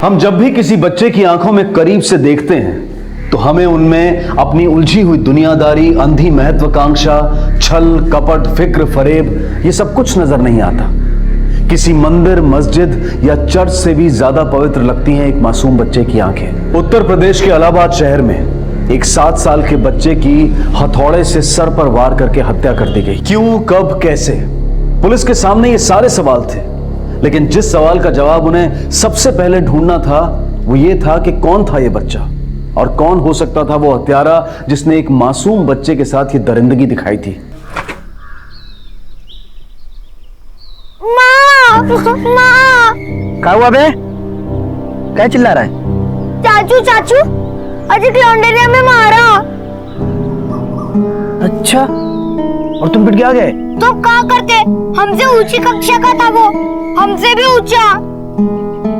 हम जब भी किसी बच्चे की आंखों में करीब से देखते हैं तो हमें उनमें अपनी उलझी हुई दुनियादारी, अंधी महत्वाकांक्षा, छल कपट, फिक्र फरेब, ये सब कुछ नजर नहीं आता। किसी मंदिर, मस्जिद या चर्च से भी ज्यादा पवित्र लगती हैं एक मासूम बच्चे की आंखें। उत्तर प्रदेश के इलाहाबाद शहर में एक 7 साल के बच्चे की हथौड़े से सर पर वार करके हत्या कर दी गई। क्यों, कब, कैसे? पुलिस के सामने ये सारे सवाल थे, लेकिन जिस सवाल का जवाब उन्हें सबसे पहले ढूंढना था वो ये था कि कौन था ये बच्चा और कौन हो सकता था वो हत्यारा जिसने एक मासूम बच्चे के साथ ये दरिंदगी दिखाई थी। माँ! माँ! क्या हुआ बे? क्या चिल्ला रहा है? चाचू चाचू, आज एक लौंडे ने हमें मारा। अच्छा, और तुम पिट के आ गए? तो क्या करते, हमसे ऊंची कक्षा का था वो, हमसे भी ऊंचा।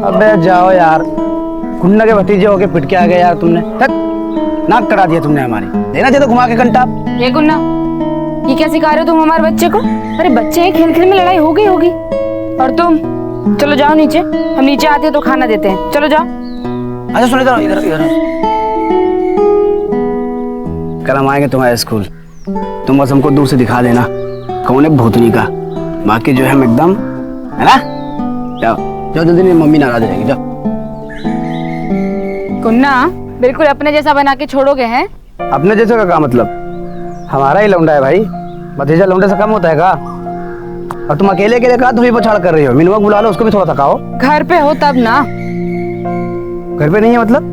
अबे जाओ यार, गुन्ना के भतीजे होके पिट के आ गए यार तुमने। तक नाक कटा दिया तुमने हमारी। देना चाहिए तो घुमा के कंटा। ये गुन्ना, ये क्या सिखा रहे हो तुम हमारे बच्चे को? अरे बच्चे हैं, खेल खेल में लड़ाई हो गई होगी। और तुम चलो जाओ नीचे, हम नीचे आते हैं तो खाना देते हैं। चलो जाओ। अच्छा सुनो, इधर इधर इधर। कल हम आएंगे तुम्हारे स्कूल, तुम बस हमको दूर से दिखा देना कौन है भूतनी का। बाकी जो है हम एकदम, है ना? जाओ जाओ जल्दी, नहीं मम्मी नाराज रहेगी। जाओ। गुन्ना, बिल्कुल अपने जैसा बना के छोड़ोगे हैं? अपने जैसे का क्या मतलब? हमारा ही लौंडा है भाई, भतीजा लौंडे से कम होता है का? और तुम अकेले अकेले का धोई पछाड़ कर रही हो? मिनुआ बुला लो, उसको भी थोड़ा थकाओ। घर पे हो तब ना। घर पे नहीं है मतलब?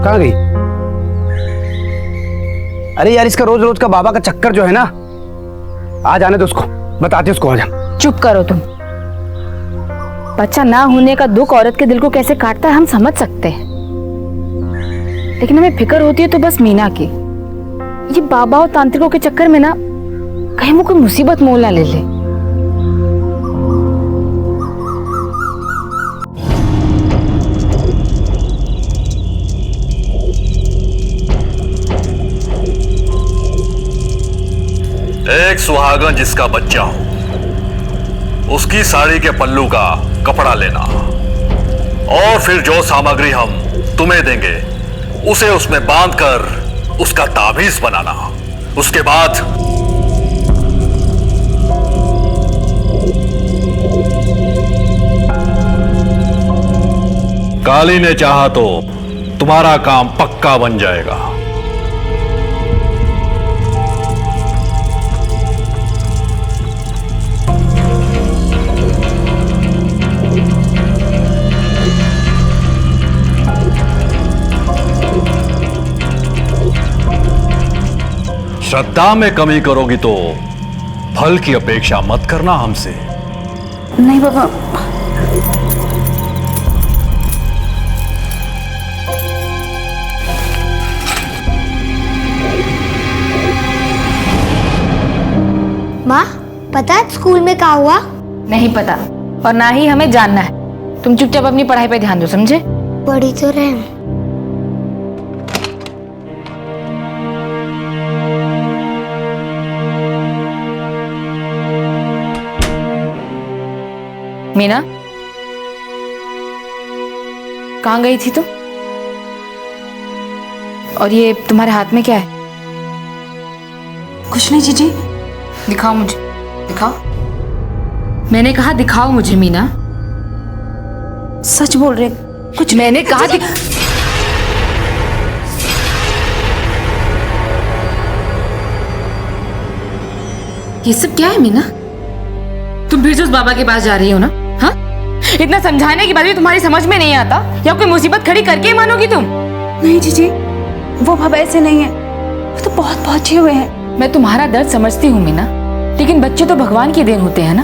कहाँ गई? अरे यार, इसका रोज रोज का बाबा का चक्कर जो है ना, आ जाने दो उसको, बताते उसको। आ जा। चुप करो तुम। बच्चा ना होने का दुख औरत के दिल को कैसे काटता है हम समझ सकते हैं, लेकिन हमें फिक्र होती है तो बस मीना की। ये बाबा और तांत्रिकों के चक्कर में ना कहीं वो कोई मुसीबत मोल ना ले ले। एक सुहागन जिसका बच्चा हो, उसकी साड़ी के पल्लू का कपड़ा लेना और फिर जो सामग्री हम तुम्हें देंगे उसे उसमें बांधकर उसका ताबीज बनाना। उसके बाद काली ने चाहा तो तुम्हारा काम पक्का बन जाएगा। श्रद्धा में कमी करोगी तो फल की अपेक्षा मत करना हमसे। नहीं बाबा। माँ, पता है स्कूल में क्या हुआ? नहीं पता, और ना ही हमें जानना है। तुम चुपचाप अपनी पढ़ाई पे ध्यान दो, समझे? पढ़ी तो रहे। मीना, कहाँ गई थी तुम? और ये तुम्हारे हाथ में क्या है? कुछ नहीं जीजी। दिखाओ मुझे, दिखाओ। मैंने कहा दिखाओ मुझे मीना। सच बोल रहे? कुछ मैंने कहा ये सब क्या है मीना? तुम फिर से उस बाबा के पास जा रही हो ना? हाँ, इतना समझाने के बाद भी तुम्हारी समझ में नहीं आता, या कोई मुसीबत खड़ी करके ही मानोगी तुम? नहीं जीजी, वो बाबा ऐसे नहीं है, वो तो बहुत अच्छे हुए हैं। मैं तुम्हारा दर्द समझती हूँ मीना, लेकिन बच्चे तो भगवान की देन होते हैं ना,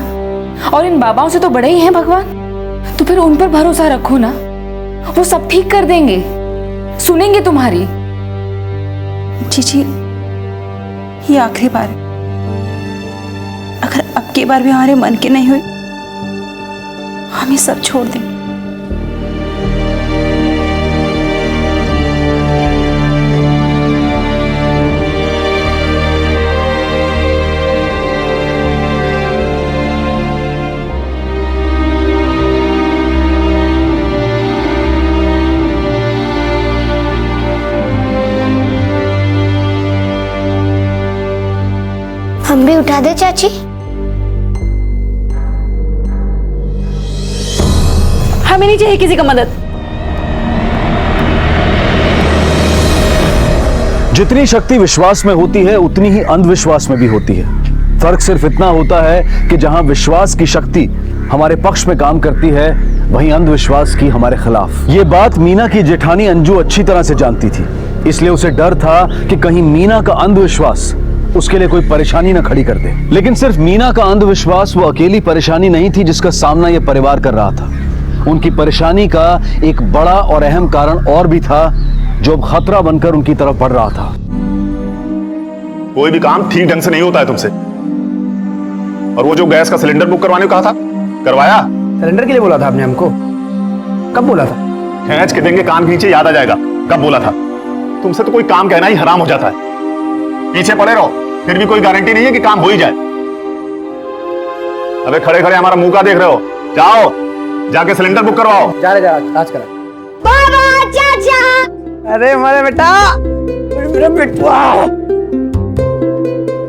और इन बाबाओं से तो बड़े ही हैं भगवान। तो फिर उन पर भरोसा रखो ना, वो सब ठीक कर देंगे, सुनेंगे तुम्हारी। जीजी, ये आखिरी बार है, अगर अब की बार भी हमारे मन की नहीं हुई, हम ये सब छोड़ दें। हम भी उठा दे चाची। हमें नहीं चाहिए किसी का मदद। जितनी शक्ति विश्वास में होती है उतनी ही अंधविश्वास में भी होती है। फर्क सिर्फ इतना होता है कि जहां विश्वास की शक्ति हमारे पक्ष में काम करती है, वहीं अंधविश्वास की हमारे खिलाफ। ये बात मीना की जेठानी अंजू अच्छी तरह से जानती थी, इसलिए उसे डर था कि कहीं मीना का अंधविश्वास उसके लिए कोई परेशानी न खड़ी कर दे। लेकिन सिर्फ मीना का अंधविश्वास वो अकेली परेशानी नहीं थी जिसका सामना यह परिवार कर रहा था। उनकी परेशानी का एक बड़ा और अहम कारण और भी था जो अब खतरा बनकर उनकी तरफ बढ़ रहा था। कोई भी काम ठीक ढंग से नहीं होता है तुमसे। और वो जो गैस का सिलेंडर बुक करवाने को कहा था, करवाया? सिलेंडर के लिए बोला था आपने हमको? कब बोला था? खींच के देंगे कान के नीचे, याद आ जाएगा कब बोला था। तुमसे तो कोई काम कहना ही हराम हो जाता है। पीछे पड़े रहो, फिर भी कोई गारंटी नहीं है कि काम हो ही जाए। अबे खड़े खड़े हमारा मुंह का देख रहे हो? जाओ जाके सिलेंडर बुक करवाओ। जा रहे आज करा। बाबा चाचा। अरे हमारे बेटा, मेरा बेटुआ आ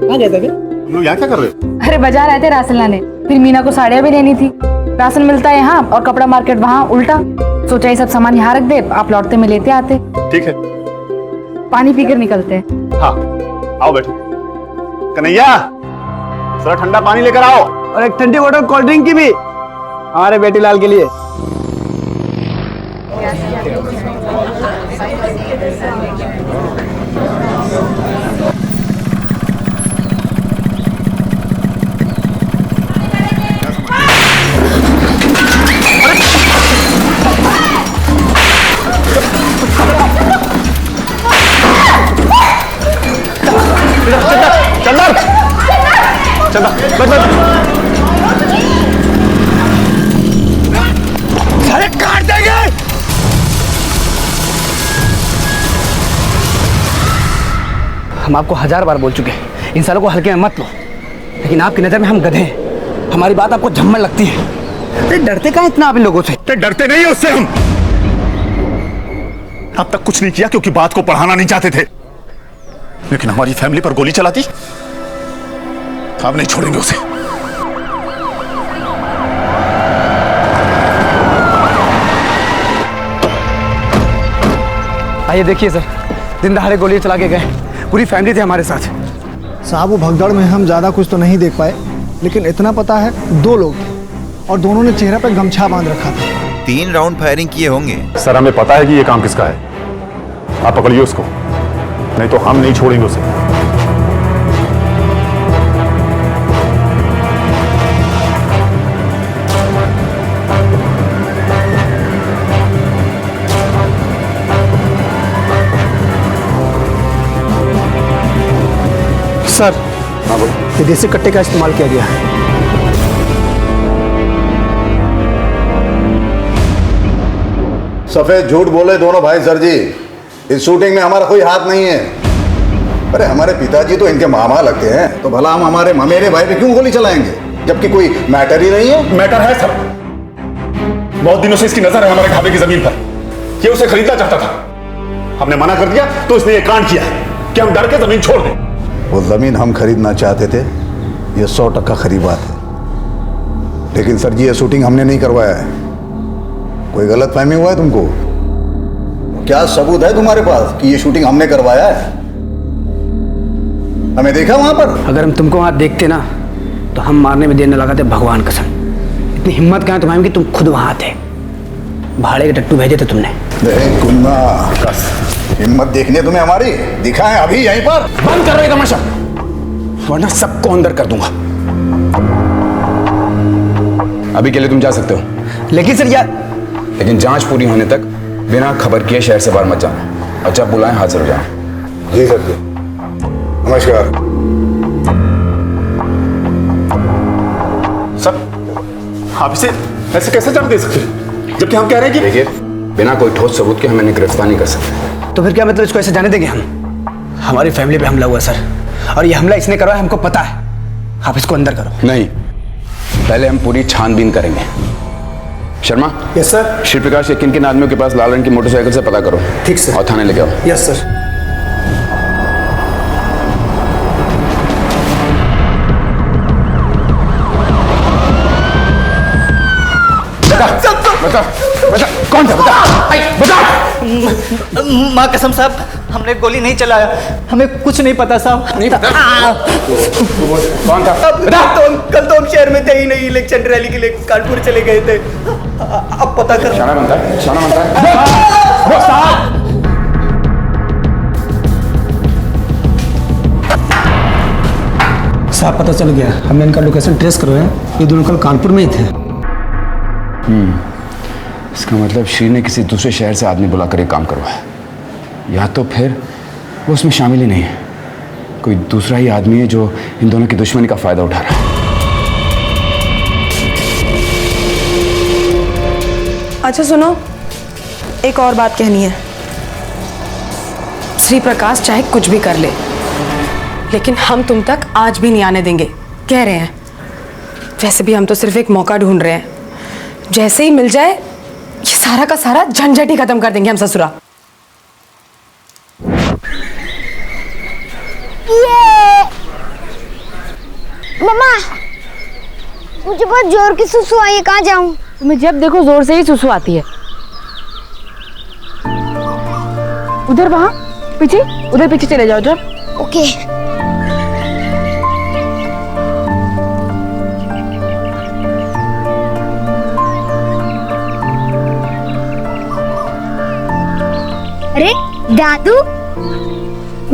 गया था। तुम लोग यहाँ क्या कर रहे हो? अरे बाजार आए थे राशन लाने, फिर मीना को साड़ियाँ भी लेनी थी। राशन मिलता है यहाँ और कपड़ा मार्केट वहाँ उल्टा। सोचा ये सब सामान यहाँ रख दे, आप लौटते में लेते आते। ठीक है, पानी पीकर निकलते। हाँ आओ बैठो। कन्हैया थोड़ा ठंडा पानी लेकर आओ। और एक ठंडी बोतल कोल्ड ड्रिंक की भी हमारे बेटी लाल के लिए। चंदा बस सारे काट देंगे। हम आपको 1000 बार बोल चुके हैं इन सालों को हल्के में मत लो, लेकिन आपकी नजर में हम गधे हैं। हमारी बात आपको झम्मन लगती है। तो डरते कहाँ इतना आप इन लोगों से? तो डरते नहीं है उससे हम। अब तक कुछ नहीं किया क्योंकि बात को बढ़ाना नहीं चाहते थे, लेकिन हमारी फैमिली पर गोली चला दी। आप नहीं छोड़ेंगे उसे। आइए देखिए सर, दिन दहाड़े गोली चला के गए, पूरी फैमिली थी हमारे साथ। साहब वो भगदड़ में हम ज़्यादा कुछ तो नहीं देख पाए, लेकिन इतना पता है 2 लोग थे और दोनों ने चेहरे पर गमछा बांध रखा था। 3 राउंड फायरिंग किए होंगे। सर हमें पता है कि ये काम किसका है। आप पकड़िए उसको, नहीं तो हम नहीं छोड़ेंगे उसे। सर विदेशी कट्टे का इस्तेमाल किया गया है। सफेद झूठ बोले दोनों भाई सर जी, इस शूटिंग में हमारा कोई हाथ नहीं है। अरे हमारे पिताजी तो इनके मामा लगते हैं, तो भला हम हमारे ममेरे भाई पे क्यों गोली चलाएंगे, जबकि कोई मैटर ही नहीं है। मैटर है सर। बहुत दिनों से इसकी नजर है हमारे ढाबे की जमीन पर। ये उसे खरीदना चाहता था, हमने मना कर दिया तो इसने ये कांड किया है कि हम डर के जमीन छोड़ दें। वो जमीन हम खरीदना चाहते थे, ये 100% खरी बात है, लेकिन सर जी ये शूटिंग हमने नहीं करवाया है। कोई गलत फहमी हुआ है तुमको? क्या सबूत है तुम्हारे पास कि ये शूटिंग हमने करवाया है? हमें देखा वहां पर? अगर हम तुमको वहां देखते ना तो हम मारने में देर न लगाते, भगवान कसम। इतनी हिम्मत कहाँ तुम्हारी कि तुम खुद वहां थे? भाड़े के टट्टू भेजे थे तुमने। हिम्मत देखने तुम्हें हमारी, दिखाएं अभी यहीं पर। बंद कर रहे तमाशा, वरना सबको अंदर कर दूंगा। अभी के लिए तुम जा सकते हो, लेकिन सर यार, लेकिन जांच पूरी होने तक बिना खबर किए शहर से बाहर मत जाना, और जब बुलाएं हाजिर हो जाना। जी सर जी, नमस्कार। सर आप इसे ऐसे कैसे जान दे सकते हैं, जबकि हम कह रहे हैं कि देखिए, बिना कोई ठोस सबूत के हम इन्हें गिरफ्तार नहीं कर सकते। तो फिर क्या मतलब इसको ऐसे जाने देंगे हम? हमारी फैमिली पे हमला हुआ सर, और ये हमला इसने करवाया, हमको पता है। आप इसको अंदर करो। नहीं, पहले हम पूरी छानबीन करेंगे। शर्मा। Yes sir. श्री प्रकाश, किन किन आदमियों के पास लाल रंग की मोटरसाइकिल से पता करो। ठीक सर। और थाने लेके आओ। Yes sir. बता बता, कौन था बता बता। माँ कसम साहब, हमने गोली नहीं चलाया, हमें कुछ नहीं पता साहब। नहीं पता कौन था बता। कल तो हम शहर में थे ही नहीं, इलेक्शन रैली के लिए कानपुर चले गए थे। अब पता कर। शाना बनता है, शाना बनता है। साहब पता चल गया, हमने इनका लोकेशन ट्रेस करवाया, ये दोनों कल कानपुर में ही थे। इसका मतलब श्री ने किसी दूसरे शहर से आदमी बुलाकर एक काम करवाया, या तो फिर वो उसमें शामिल ही नहीं है, कोई दूसरा ही आदमी है जो इन दोनों की दुश्मनी का फायदा उठा रहा है। अच्छा सुनो, एक और बात कहनी है। श्री प्रकाश चाहे कुछ भी कर ले, लेकिन हम तुम तक आज भी नहीं आने देंगे, कह रहे हैं। वैसे भी हम तो सिर्फ एक मौका ढूंढ रहे हैं, जैसे ही मिल जाए ये सारा का सारा झंझट ही खत्म कर देंगे हम ससुरा। मम्मा, मुझे बहुत जोर की सुसु आई है, कहाँ जाऊँ? तुम्हें जब देखो जोर से ही सुसु आती है। उधर वहां पीछे, उधर पीछे चले जाओ जब। ओके। अरे दादू,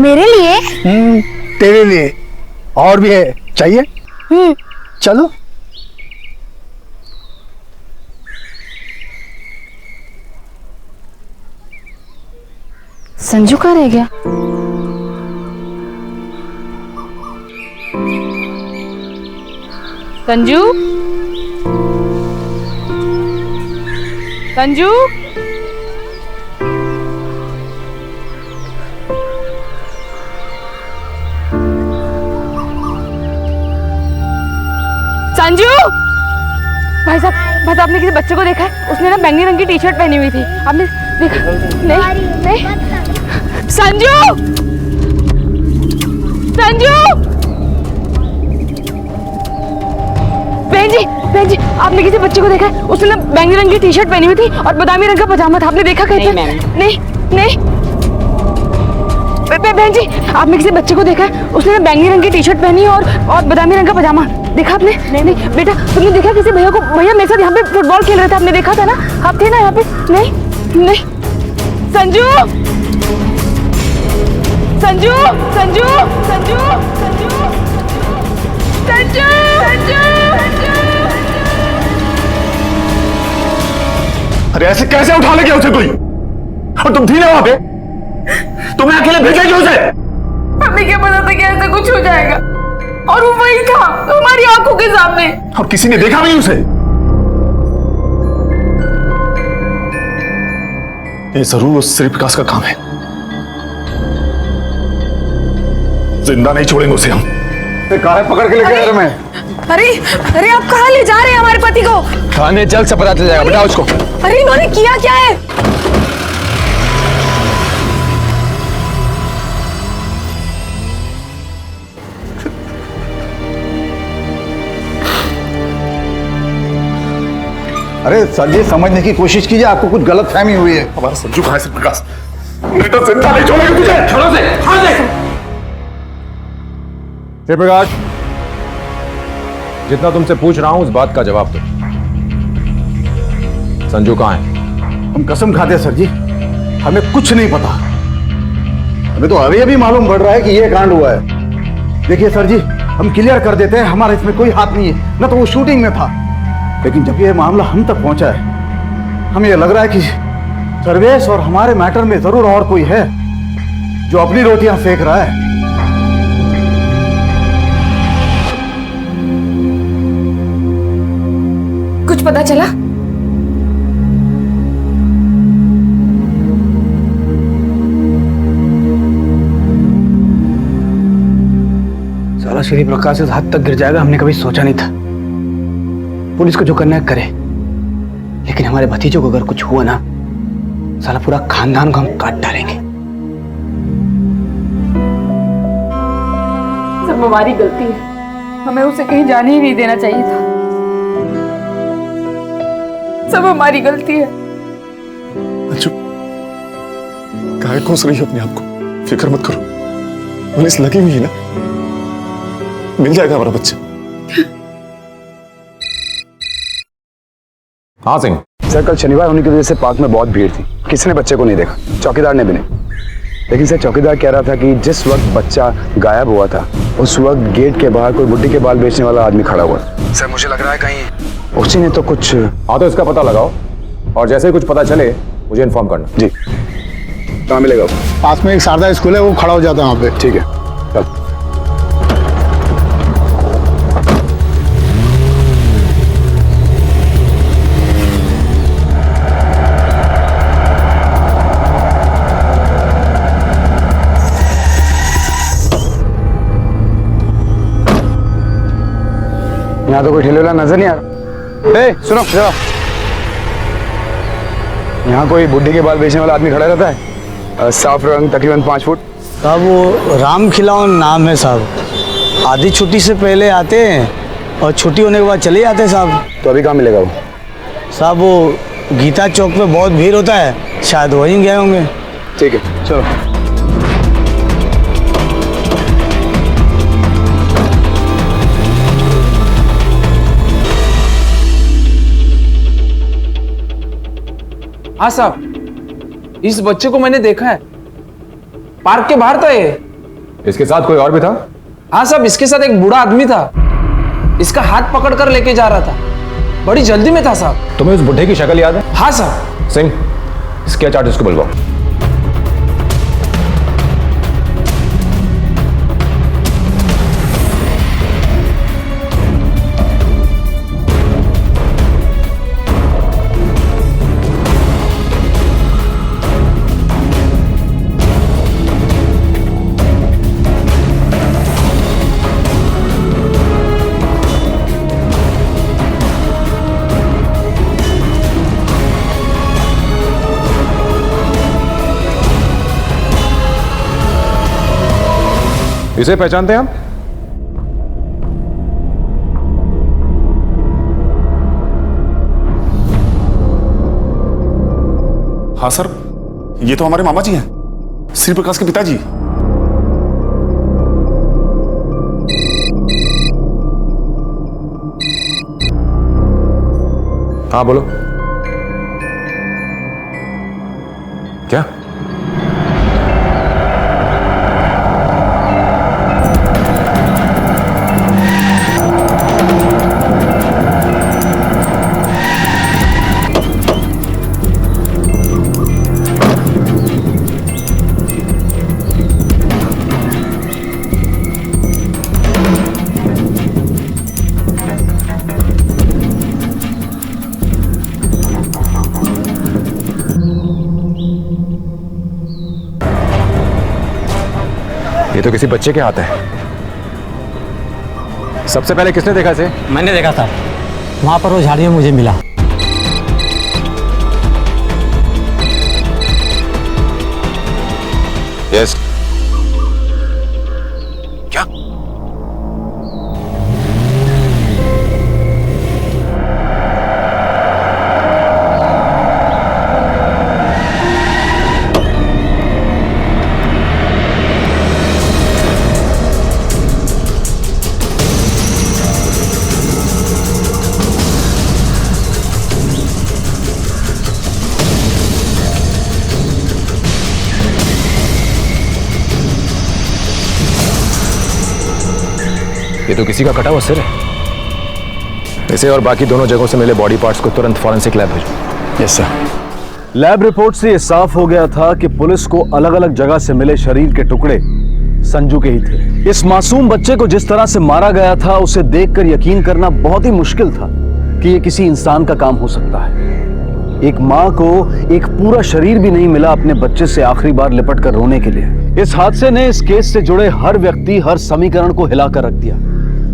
मेरे लिए? तेरे लिए और भी है, चाहिए? चलो। संजू कहाँ रह गया? संजू, संजू, संजू। भाई साहब आपने किसी बच्चे को देखा है? उसने ना बैंगनी रंग की टी शर्ट पहनी हुई थी, आपने देखा? नहीं नहीं। संजू, संजू, बहन जी आपने किसी बच्चे को देखा है? उसने ना बैंगनी रंग की टी शर्ट पहनी हुई थी और बादामी रंग का पजामा था, आपने देखा कहीं? नहीं नहीं। बहन जी आपने किसी बच्चे को देखा है? उसने ना बैंगनी रंग की टी शर्ट पहनी और बादामी रंग का पजामा, देखा आपने? नहीं बेटा, तुमने देखा किसी भैया को? भैया मेरे साथ यहाँ पे फुटबॉल खेल रहे थे, आपने देखा था ना? आप थे ना यहाँ पे? नहीं। संजू, संजू, संजू, संजू, संजू, संजू, संजू। अरे ऐसे कैसे उठा ले गया उसे कोई? और तुम थी ना वहां पे? तुमने अकेले भेजा क्यों उसे? हमें क्या पता था कि ऐसा कुछ हो जाएगा, और वो वही था हमारी आंखों के सामने, और किसी ने देखा नहीं उसे? ये जरूर उस श्री प्रकाश का काम है। जिंदा नहीं छोड़ेंगे उसे हम। काहे पकड़ के लेके आ रहे मैं? अरे आप कहाँ ले जा रहे हैं हमारे पति को? थाने जल्द से पता चल जाएगा, बताओ उसको। अरे इन्होंने किया क्या है? अरे सर जी समझने की कोशिश कीजिए, आपको कुछ गलत फहमी हुई है। हमारा संजू कहाँ है श्री प्रकाश? मैं तो जिंदा नहीं छोड़ेंगे तुझे। छोड़ो से, हाँ से। श्री प्रकाश, जितना तुमसे पूछ रहा हूं उस बात का जवाब दो। संजू कहाँ है? हम कसम खाते हैं सर जी, हमें कुछ नहीं पता। हमें तो अभी मालूम पड़ रहा है कि ये कांड हुआ है। देखिए सर जी, हम क्लियर कर देते हैं, हमारा इसमें कोई हाथ नहीं है, ना तो वो शूटिंग में था। लेकिन जब ये मामला हम तक पहुंचा है, हमें ये लग रहा है कि सर्वेश और हमारे मैटर में जरूर और कोई है जो अपनी रोटियां सेक रहा है। कुछ पता चला? साला श्री प्रकाश इस हद तक गिर जाएगा हमने कभी सोचा नहीं था। पुलिस को जो करना है करे, लेकिन हमारे भतीजों को अगर कुछ हुआ ना, साला पूरा खानदान को हम काट डालेंगे। सब हमारी गलती है, हमें उसे कहीं जाने ही नहीं देना चाहिए था। सब हमारी गलती है। अंजू, काहे कोस रही हो अपने आप को? फिक्र मत करो, पुलिस लगी हुई है ना, मिल जाएगा हमारा बच्चा। हाँ सिंह। सर कल शनिवार होने की वजह से पार्क में बहुत भीड़ थी, किसी ने बच्चे को नहीं देखा, चौकीदार ने भी नहीं। लेकिन सर चौकीदार कह रहा था कि जिस वक्त बच्चा गायब हुआ था उस वक्त गेट के बाहर कोई बुड्ढी के बाल बेचने वाला आदमी खड़ा हुआ था। सर मुझे लग रहा है कहीं उसी ने तो कुछ। हाँ तो इसका पता लगाओ और जैसे ही कुछ पता चले मुझे इन्फॉर्म करना। जी। कहाँ मिलेगा? पास में एक शारदा स्कूल है, वो खड़ा हो जाता है वहाँ पे। ठीक है चल। यहाँ तो कोई ठेले वाला नजर नहीं आ रहा। ए, सुनो जरा, यहाँ कोई बुड्ढी के बाल बेचने वाला आदमी खड़ा रहता है, साफ रंग, तकरीबन 5 फुट। साहब वो राम खिलावन नाम है साहब। आधी छुट्टी से पहले आते हैं और छुट्टी होने के बाद चले जाते हैं साहब। तो अभी कहाँ मिलेगा वो? साहब वो गीता चौक पे बहुत भीड़ होता है, शायद वहीं गए होंगे। ठीक है चलो। हाँ साहब, इस बच्चे को मैंने देखा है, पार्क के बाहर था ये। इसके साथ कोई और भी था? हाँ साहब, इसके साथ एक बूढ़ा आदमी था, इसका हाथ पकड़कर लेके जा रहा था, बड़ी जल्दी में था साहब। तुम्हें उस बुढ़े की शक्ल याद है? हाँ साहब। सिंह, इसके चार्जेस को बुलवाओ। इसे पहचानते हैं आप? हाँ सर, ये तो हमारे मामा जी हैं, श्री प्रकाश के पिताजी। हाँ बोलो। क्या? ये तो किसी बच्चे के हाथ है। सबसे पहले किसने देखा इसे? मैंने देखा था, वहाँ पर वो झाड़ी में मुझे मिला। यस। क्या? ये तो किसी का कटा हुआ सिर है। इसे और बाकी दोनों जगहों से मिले बॉडी पार्ट्स को तुरंत फॉरेंसिक लैब भेजो। Yes sir. लैब रिपोर्ट से यह साफ हो गया था कि पुलिस को अलग अलग जगह से मिले शरीर के टुकड़े संजू के ही थे। इस मासूम बच्चे को जिस तरह से मारा गया था उसे देखकर यकीन करना बहुत ही मुश्किल था कि यह किसी इंसान का काम हो सकता है। एक माँ को एक पूरा शरीर भी नहीं मिला अपने बच्चे से आखिरी बार लिपट कर रोने के लिए। इस हादसे ने इस केस से जुड़े हर व्यक्ति, हर समीकरण को हिलाकर रख दिया।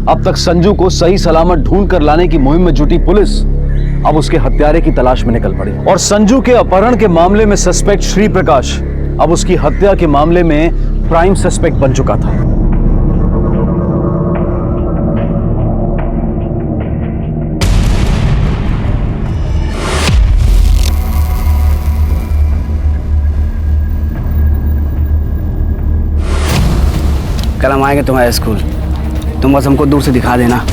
अब तक संजू को सही सलामत ढूंढ कर लाने की मुहिम में जुटी पुलिस अब उसके हत्यारे की तलाश में निकल पड़ी और संजू के अपहरण के मामले में सस्पेक्ट श्री प्रकाश अब उसकी हत्या के मामले में प्राइम सस्पेक्ट बन चुका था। कल हम आएंगे तुम्हारे स्कूल, तुम बस हमको दूर से दिखा देना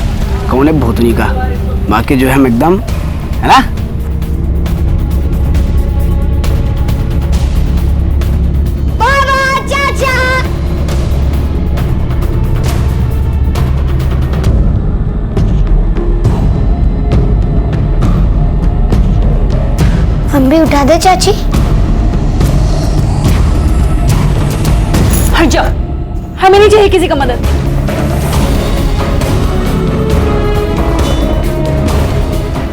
कौन है भूतनी का, बाकी जो है हम एकदम, है ना? बाबा, चाचा। हम भी उठा दे चाची। हट जाओ, हमें नहीं चाहिए किसी का मदद।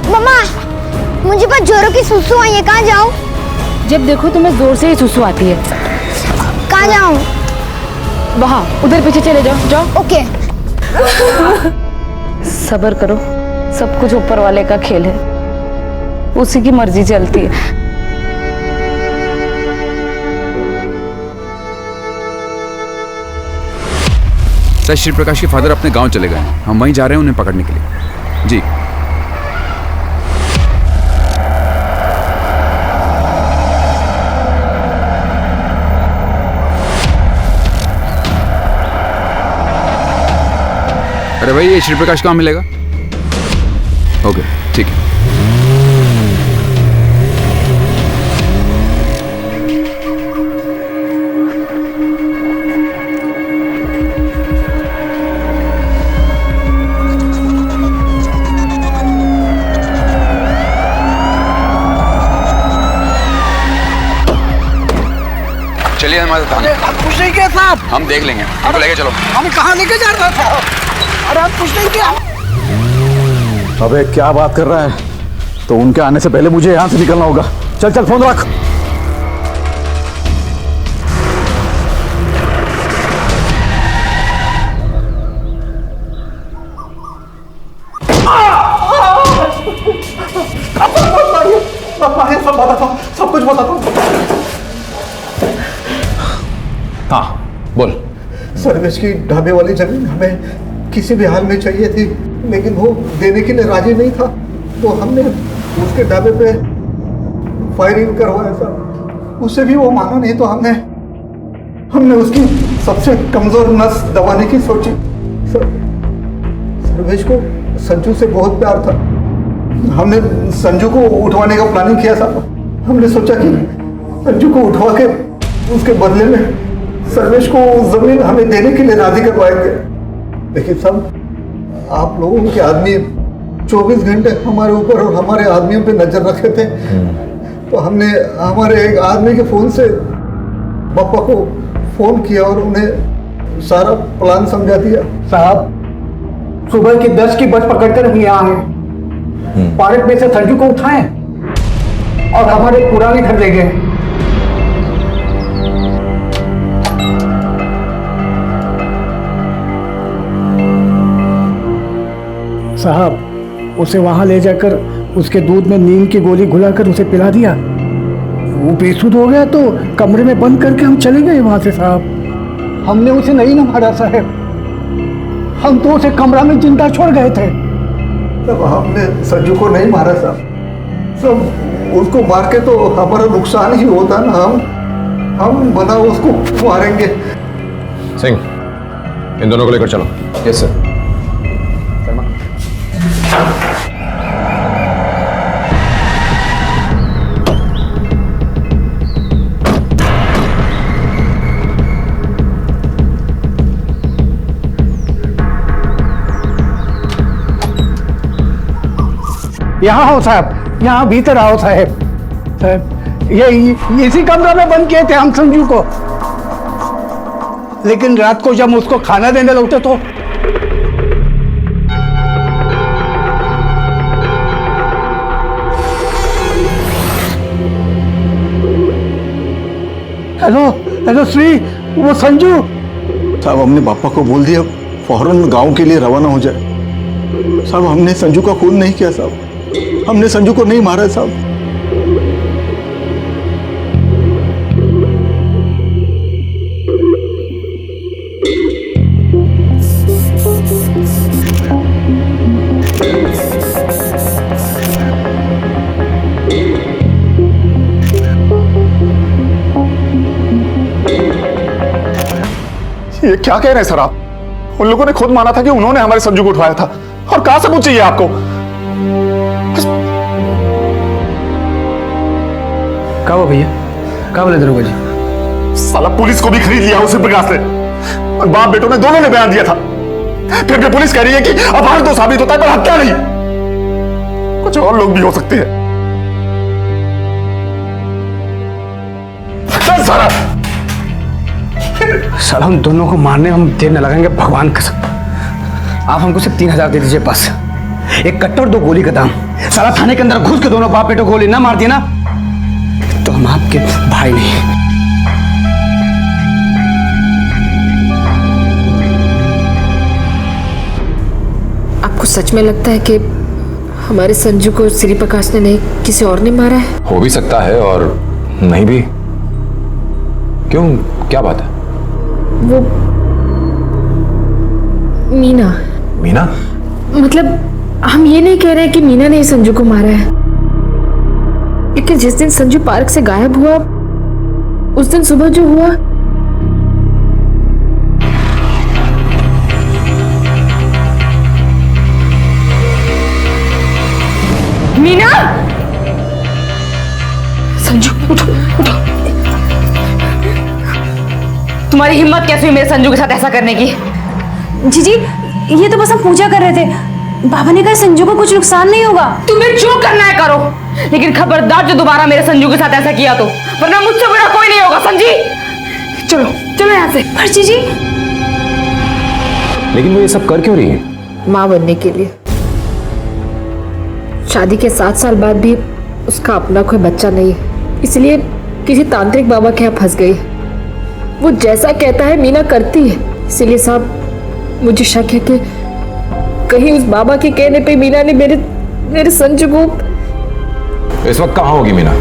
मम्मा, मुझे बस जोरों की सुसु आई है, कहाँ जाऊँ? जब देखो तुम्हें जोर से ही सुसु आती है। कहाँ जाऊँ? वहाँ उधर पीछे चले जाओ, जाओ। ओके। सब्र करो, सब कुछ ऊपर वाले का खेल है, उसी की मर्जी चलती है। सर, श्री प्रकाश के फादर अपने गांव चले गए हैं, हम वहीं जा रहे हैं उन्हें पकड़ने के लिए। जी। अरे भाई, ये श्री प्रकाश कहाँ मिलेगा? ओके, ठीक है। चलिए हमारे थाने। आप कुछ नहीं किया साहब। हम देख लेंगे, हमको लेके चलो। हम कहाँ लेके जा रहे थे? अरे आप कुछ नहीं किया। अबे क्या बात कर रहा है? तो उनके आने से पहले मुझे यहाँ से निकलना होगा। चल चल, फोन रख। सब कुछ बताता हूँ। हाँ बोल। सर्वेश की ढाबे वाली जमीन हमें किसी भी हाल में चाहिए थी, लेकिन वो देने के लिए राजी नहीं था, तो हमने उसके ढाबे पे फायरिंग करवाया सर। उससे भी वो माना नहीं, तो हमने उसकी सबसे कमजोर नस दबाने की सोची। सर्वेश को संजू से बहुत प्यार था, हमने संजू को उठवाने का प्लानिंग किया साहब। हमने सोचा कि संजू को उठवा के उसके बदले में सर्वेश को जमीन हमें देने के लिए राजी करवाएंगे, लेकिन सब आप लोगों के आदमी 24 घंटे हमारे ऊपर और हमारे आदमियों पे नजर रखे थे। तो हमने हमारे एक आदमी के फोन से पापा को फोन किया और उन्हें सारा प्लान समझा दिया। साहब, सुबह की 10 की बस पकड़कर हम यहाँ आए, पार्क में से संजू को उठाए और हमारे पुराने घर ले गए। साहब, उसे वहां ले जाकर उसके दूध में नीम की गोली घुलाकर उसे पिला दिया। वो बेसुध हो गया तो कमरे में बंद करके हम चले गए वहां से साहब। हमने उसे नहीं ना मारा साहब, हम तो उसे कमरा में जिंदा छोड़ गए थे। तब हमने संजू को नहीं मारा साहब, सब उसको मार के तो हमारा नुकसान ही होता ना। हम बना उसको मारेंगे। सिंह, इन दोनों को लेकर चलो। Yes sir. यहाँ हो साहब, यहाँ भीतर आओ साहब। साहब, ये इसी कमरा में बंद किए थे हम संजू को, लेकिन रात को जब उसको खाना देने लगते तो हेलो श्री, वो संजू साहब। हमने पापा को बोल दिया फौरन गांव के लिए रवाना हो जाए। साहब, हमने संजू का खून नहीं किया साहब, हमने संजू को नहीं मारा साहब। ये क्या कह रहे हैं सर आप? उन लोगों ने खुद माना था कि उन्होंने हमारे संजू को उठवाया था, और कहां सबूत चाहिए आपको? क्या हुआ भैया? क्या बोले दरोगा जी? साला पुलिस को भी खरीद लिया उसी प्रकाश ने, और बाप बेटों ने दोनों ने बयान दिया था। फिर भी पुलिस कह रही है कि अपहरण तो साबित होता है पर हत्या नहीं। कुछ और लोग भी हो सकते हैं। सारा साला उन दोनों को मारने हम देर न लगाएंगे, भगवान कसम। आप हमको सिर्फ 3,000 दे दीजिए बस। एक कट्टा और 2 गोली का दाम। साला थाने के अंदर घुस के दोनों बाप बेटों को गोली ना मार दिया ना तो हम आपके भाई नहीं। आपको सच में लगता है कि हमारे संजू को श्री प्रकाश ने नहीं किसी और ने मारा है? हो भी सकता है और नहीं भी। क्यों, क्या बात है? वो मीना। मीना? मतलब हम ये नहीं कह रहे कि मीना ने संजू को मारा है, लेकिन जिस दिन संजू पार्क से गायब हुआ उस दिन सुबह जो हुआ, मीना। संजू उठो उठो। तुम्हारी हिम्मत कैसे हुई मेरे संजू के साथ ऐसा करने की? जीजी ये तो बस हम पूजा कर रहे थे, बाबा ने कहा संजू को कुछ नुकसान नहीं होगा। तुम्हें जो करना है करो, लेकिन खबरदार जो दोबारा मेरे संजू के साथ ऐसा किया तो, वरना मुझसे बड़ा कोई नहीं होगा, समझी? चलो चलो यहाँ से। पर जीजी लेकिन वो ये सब कर क्यों रही है? माँ बनने के लिए। शादी के 7 साल बाद भी उसका अपना कोई बच्चा नहीं है, इसलिए किसी तांत्रिक बाबा के यहाँ फंस गई। वो जैसा कहता है मीना करती है, इसलिए साहब मुझे शक है कि कहीं उस बाबा के कहने पे मीना ने मेरे संजू को। इस वक्त कहाँ होगी मीना?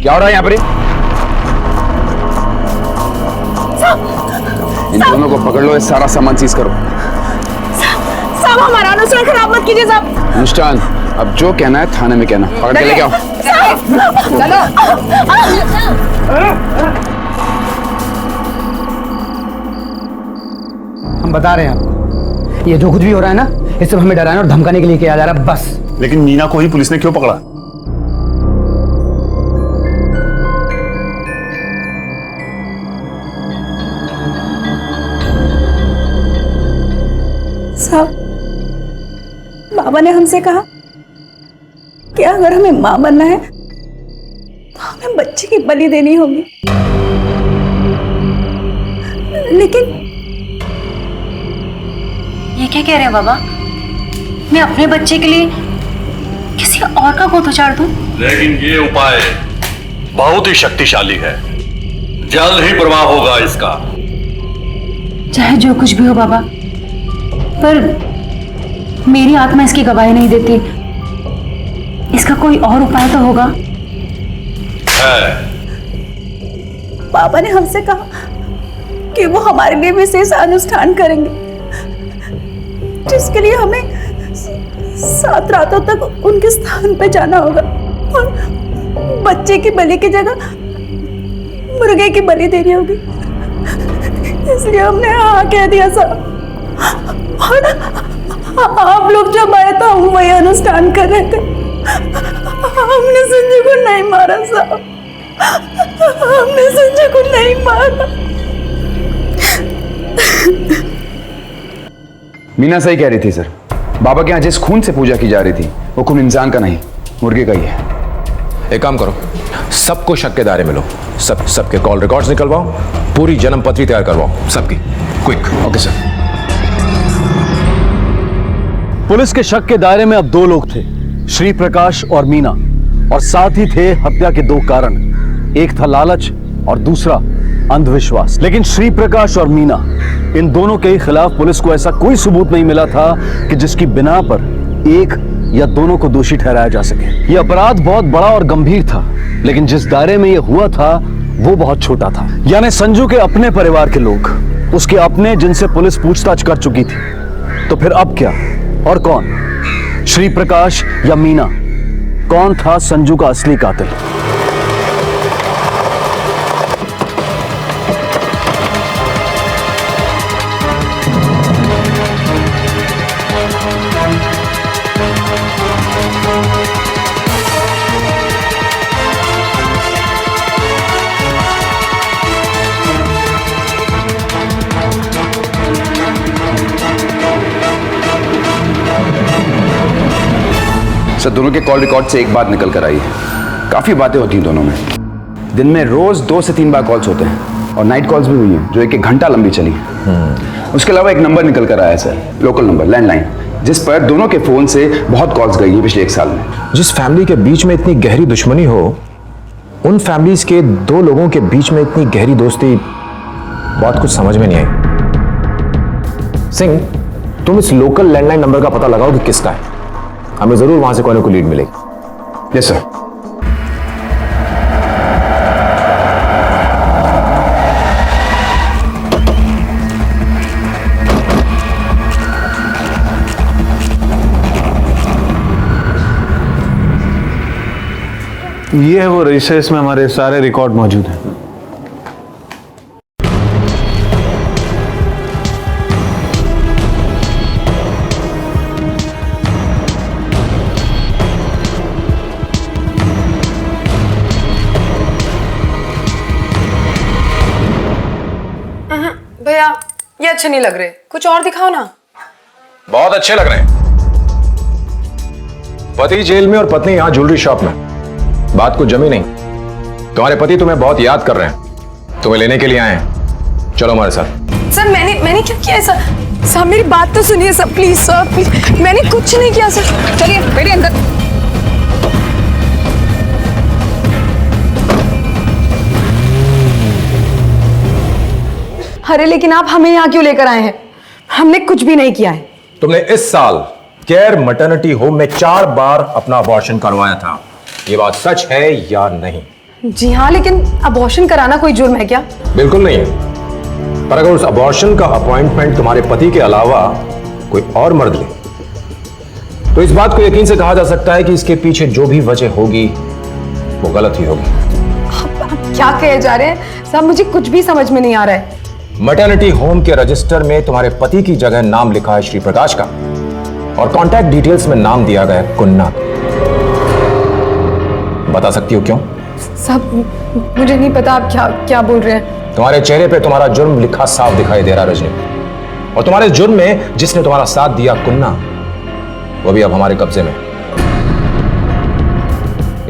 क्या हो रहा है यहाँ पर? इन दोनों को पकड़ लो, ये सारा सामान सीज करो। साहब हमारा अनुष्ठान खराब मत कीजिए साहब। अनुष्ठान, अब जो कहना है थाने में कहना। पकड़ के लेके आओ। चलो। हम बता रहे हैं आपको, ये जो कुछ भी हो रहा है ना, ये सिर्फ हमें डराने और धमकाने के लिए किया जा रहा है बस। लेकिन मीना को ही पुलिस ने क्यों पकड़ा? साहब बाबा ने हमसे कहा कि अगर हमें मां बनना है तो हमें बच्चे की बलि देनी होगी, लेकिन ये क्या कह रहे हैं बाबा? मैं अपने बच्चे के लिए किसी और का गोद उचाड़ दूं? लेकिन ये उपाय बहुत ही शक्तिशाली है, जल्द ही प्रभाव होगा इसका। चाहे जो कुछ भी हो बाबा, पर मेरी आत्मा इसकी गवाही नहीं देती। इसका कोई और उपाय तो होगा। बाबा ने हमसे कहा कि वो हमारे लिए विशेष अनुष्ठान करेंगे, जिसके लिए हमें 7 रातों तक उनके स्थान पे जाना होगा और बच्चे की बलि की जगह मुर्गे की बलि देनी होगी। इसलिए हमने हाँ कह दिया साहब, और आप लोग जब आए तो हम वही अनुष्ठान कर रहे थे। हमने संजय को नहीं मारा साहब, हमने संजय को नहीं मारा। मीना सही कह रही थी सर। बाबा के यहाँ जिस खून से पूजा की जा रही थी वो खून इंसान का नहीं, मुर्गे का ही है। एक काम करो, सबको शक के दायरे में लो, सबके कॉल रिकॉर्ड्स निकलवाओ, पूरी जन्म पत्री तैयार करवाओ सबकी, क्विक। Okay sir. पुलिस के शक के दायरे में अब दो लोग थे, श्री प्रकाश और मीना, और साथ ही थे हत्या के दो कारण, एक था लालच और दूसरा अंधविश्वास। लेकिन श्री प्रकाश और मीना, इन दोनों के खिलाफ पुलिस को ऐसा कोई सबूत नहीं मिला था कि जिसकी बिना पर एक या दोनों को दोषी ठहराया जा सके। यह अपराध बहुत बड़ा और गंभीर था, लेकिन जिस दायरे में यह हुआ था वो बहुत छोटा था। यानी संजू के अपने परिवार के लोग, उसके अपने, जिनसे पुलिस पूछताछ कर चुकी थी। तो फिर अब क्या और कौन, श्री प्रकाश या मीना? कौन था संजू का असली कातिल? सर, दोनों के कॉल रिकॉर्ड से एक बात निकल कर आई है। काफी बातें होती हैं दोनों में। दिन में रोज 2 से 3 बार कॉल्स होते हैं और नाइट कॉल्स भी हुई हैं जो 1-1 घंटा लंबी चली। उसके अलावा एक नंबर निकल कर आया है सर, लोकल नंबर, लैंडलाइन, जिस पर दोनों के फोन से बहुत कॉल्स गई हैं पिछले 1 साल में। जिस फैमिली के बीच में इतनी गहरी दुश्मनी हो, उन फैमिलीज के 2 लोगों के बीच में इतनी गहरी दोस्ती, बहुत कुछ समझ में नहीं आई। सिंह, तुम इस लोकल लैंडलाइन नंबर का पता लगाओ कि किसका है। हमें जरूर वहां से कोई ना कोई लीड मिलेगी। Yes sir. ये है वो रजिस्टर, इसमें हमारे सारे रिकॉर्ड मौजूद हैं। भैया ये अच्छे नहीं लग रहे, कुछ और दिखाओ ना। बहुत अच्छे लग रहे हैं। पति जेल में और पत्नी यहां ज्वेलरी शॉप में, बात कुछ जमी नहीं। तुम्हारे पति तुम्हें बहुत याद कर रहे हैं, तुम्हें लेने के लिए आए हैं। चलो हमारे साथ। सर मैंने क्या किया है सर? सर मेरी बात तो सुनिए सर, प्लीज सर, प्लीज। मैंने कुछ नहीं किया सर। चलिए बैठिए अंदर। अरे लेकिन आप हमें यहाँ क्यों लेकर आए हैं? हमने कुछ भी नहीं किया है। तुमने इस साल केयर मैटरनिटी होम में 4 बार अपना अबॉर्शन करवाया था, ये बात सच है या नहीं? जी हाँ, लेकिन अबॉर्शन कराना कोई जुर्म है क्या? बिल्कुल नहीं है। पर अगर उस अबॉर्शन का अपॉइंटमेंट तुम्हारे पति के अलावा कोई और मर्द ले, तो इस बात को यकीन से कहा जा सकता है कि इसके पीछे जो भी वजह होगी वो गलत ही होगी। आप क्या कहे जा रहे हैं साहब? मुझे कुछ भी समझ में नहीं आ रहा है। मैटरनिटी होम के रजिस्टर में तुम्हारे पति की जगह नाम लिखा है श्री प्रकाश का, और कांटेक्ट डिटेल्स में नाम दिया गया है कुन्ना। बता सकती हो क्यों? साहब मुझे नहीं पता आप क्या क्या बोल रहे हैं। तुम्हारे चेहरे पे तुम्हारा जुर्म लिखा साफ दिखाई दे रहा रजनी, और तुम्हारे जुर्म में जिसने तुम्हारा साथ दिया कुन्ना, वो भी अब हमारे कब्जे में।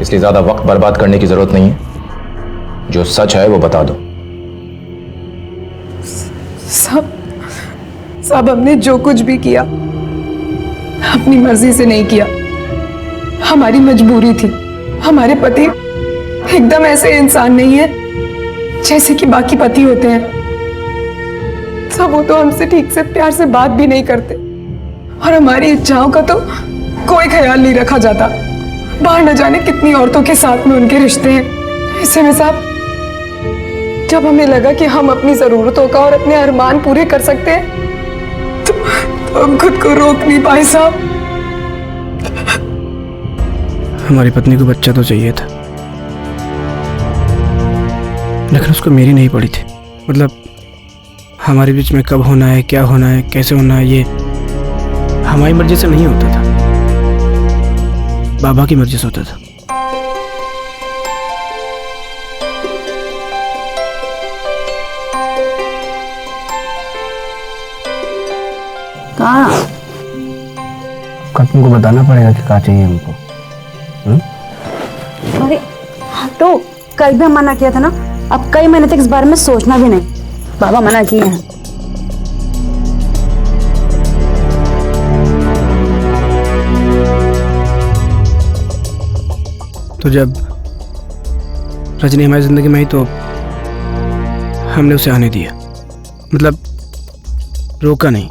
इसलिए ज्यादा वक्त बर्बाद करने की जरूरत नहीं है, जो सच है वो बता दो। साहब हमने जो कुछ भी किया अपनी मर्जी से नहीं किया, हमारी मजबूरी थी। हमारे पति एकदम ऐसे इंसान नहीं है जैसे कि बाकी पति होते हैं। सब वो तो हमसे ठीक से प्यार से बात भी नहीं करते, और हमारी इच्छाओं का तो कोई ख्याल नहीं रखा जाता। बाहर न जाने कितनी औरतों के साथ में उनके रिश्ते हैं। ऐसे में साहब जब हमें लगा कि हम अपनी जरूरतों का और अपने अरमान पूरे कर सकते हैं, तो हम खुद को रोक नहीं पाए साहब। हमारी पत्नी को बच्चा तो चाहिए था, लेकिन उसको मेरी नहीं पड़ी थी। मतलब हमारे बीच में कब होना है, क्या होना है, कैसे होना है, ये हमारी मर्जी से नहीं होता था, बाबा की मर्जी से होता था। हाँ कल तुमको बताना पड़ेगा कि क्या चाहिए हमको। अरे तो कल भी हम मना किया था ना, अब कई महीने तक इस बारे में सोचना भी नहीं। बाबा मना किए हैं। तो जब रजनी हमारी जिंदगी में आई तो हमने उसे आने दिया, मतलब रोका नहीं।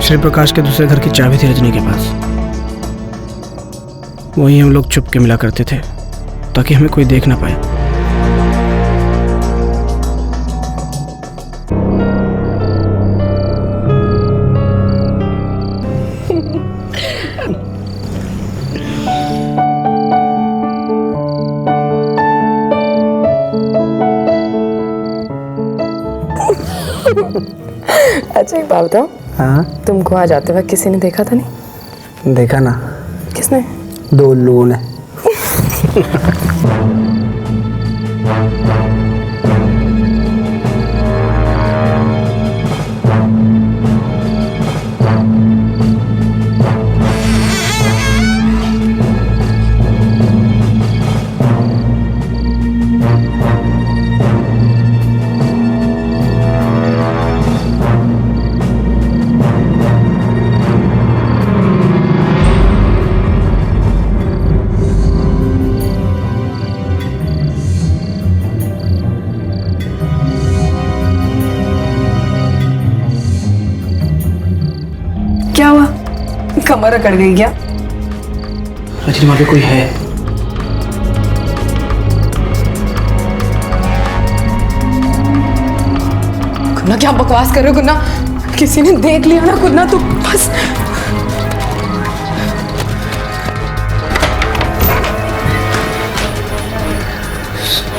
श्री प्रकाश के दूसरे घर की चाबी थी रजनी के पास, वहीं हम लोग छुप के मिला करते थे ताकि हमें कोई देख ना पाए। अच्छा एक बात बताओ, हाँ तुमको आ जाते वक्त किसी ने देखा था? नहीं देखा ना। किसने? 2 लोगों ने। क्या हुआ? कमर अकड़ गई क्या? रजनी वहाँ पे कोई है। गुन्ना क्या बकवास कर रहे हो गुन्ना? किसी ने देख लिया ना गुन्ना, तो बस।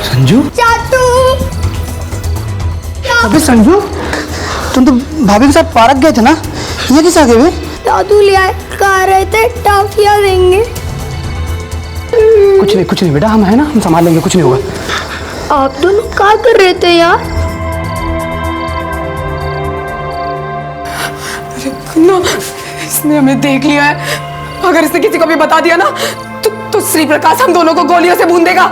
संजू? चाचू। अबे संजू, तुम तो भाभी के साथ पार्क गए थे ना, ये किस आ गए? दादू ले आए, कह रहे थे टॉफियां देंगे। कुछ नहीं बेटा, हम है ना, हम संभाल लेंगे, कुछ नहीं होगा। आप दोनों क्या कर रहे थे यार? गुन्ना, इसने हमें देख लिया है। अगर इसने किसी को भी बता दिया ना तो श्री प्रकाश हम दोनों को गोलियों से भून देगा।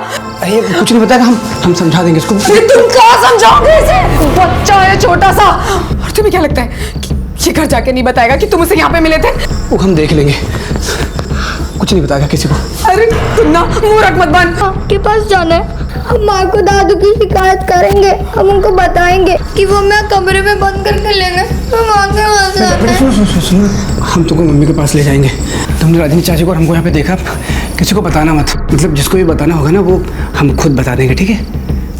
अरे कुछ नहीं बताएगा, हम समझा देंगे इसको। तुम क्या समझाओगे इसे? बच्चा है छोटा सा। और तुम्हें क्या लगता है कि ये घर जाके नहीं बताएगा कि तुम उसे यहाँ पे मिले थे? वो हम देख लेंगे, कुछ नहीं बताएगा किसी को। अरे गुन्ना, मूर्ख मत बन। आपके पास जाना है, हम माँ को दादू की शिकायत करेंगे। हम उनको बताएंगे कि वो मैं कमरे में बंद करके लेंगे। हम तुमको मम्मी के पास ले जाएंगे। तुमने रजनी चाची को और हमको यहाँ पे देखा, किसी को बताना मत। मतलब जिसको भी बताना होगा ना, वो हम खुद बता देंगे, ठीक है?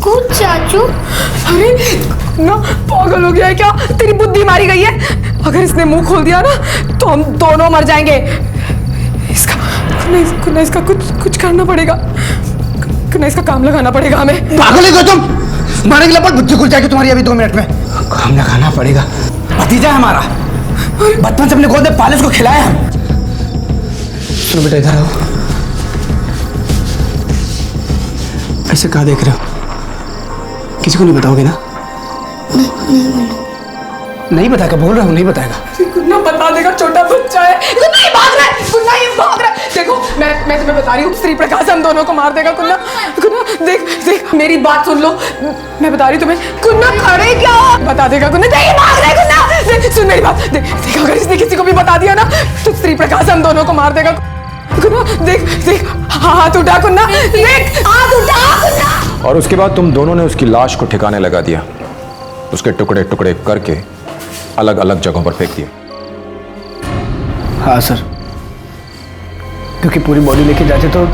खुद चाचू? अरे ना, पागल हो गया है क्या? तेरी बुद्धि मारी गई है। अगर इसने मुंह खोल दिया ना तो हम दोनों मर जाएंगे। इसका कुछ करना पड़ेगा। इसका काम लगाना पड़ेगा हमें। पागल है तुम? मारने के लिए बुद्धि खुल जाएगी तुम्हारी अभी 2 मिनट में। काम लगाना पड़ेगा। भतीजा है हमारा, बचपन से अपने गोद में पाले, उसको खिलाया हम। सुनो बेटा, इधर आओ। ऐसे कहाँ देख रहे हो? किसी को नहीं बताओगे ना? नहीं बताएगा, बोल रहा हूँ, नहीं बताएगा। गुन्ना बता देगा, छोटा बच्चा है। गुन्ना ये भाग रहा है, गुन्ना ये भाग रहा है। देखो मैं तुम्हें बता रही हूँ, श्री प्रकाश हम दोनों को मार देगा। गुन्ना देख मेरी बात सुन लो, मैं बता रही तुम्हें। गुन्ना खड़े क्या? बता देगा गुन्ना। नहीं भाग रहा है गुन्ना। देख सुन मेरी बात। देख अगर इसने किसी को भी बता दिया ना तो श्री प्रकाश हम दोनों को मार देगा। गुन्ना देख हाथ उठा गुन्ना, देख हाथ उठा गुन्ना। और उसके बाद तुम दोनों ने उसकी लाश को ठिकाने लगा दिया, उसके टुकड़े टुकड़े करके अलग अलग जगहों पर फेंक दिया। हाँ सर, क्योंकि पूरी बॉडी लेके जाते तो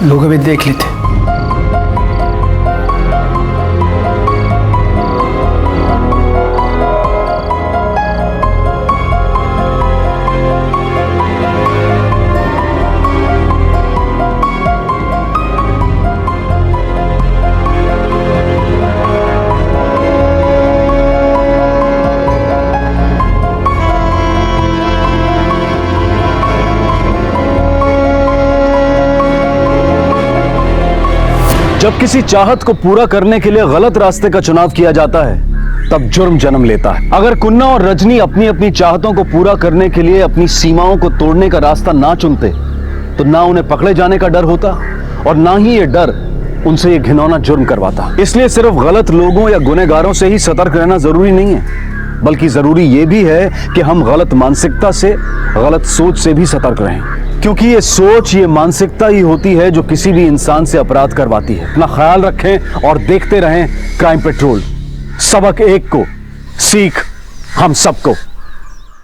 लोग भी देख लेते। जब किसी चाहत को पूरा करने के लिए गलत रास्ते का चुनाव किया जाता है तब जुर्म जन्म लेता है। अगर कुन्ना और रजनी अपनी अपनी चाहतों को पूरा करने के लिए अपनी सीमाओं को तोड़ने का रास्ता ना चुनते तो ना उन्हें पकड़े जाने का डर होता और ना ही ये डर उनसे ये घिनौना जुर्म करवाता। इसलिए सिर्फ गलत लोगों या गुनहगारों से ही सतर्क रहना जरूरी नहीं है, बल्कि जरूरी ये भी है कि हम गलत मानसिकता से, गलत सोच से भी सतर्क रहें, क्योंकि ये सोच, ये मानसिकता ही होती है जो किसी भी इंसान से अपराध करवाती है। अपना ख्याल रखें और देखते रहें क्राइम पेट्रोल। सबक एक को, सीख हम सबको।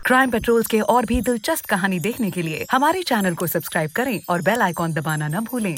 क्राइम पेट्रोल के और भी दिलचस्प कहानी देखने के लिए हमारे चैनल को सब्सक्राइब करें और बेल आइकॉन दबाना न भूलें।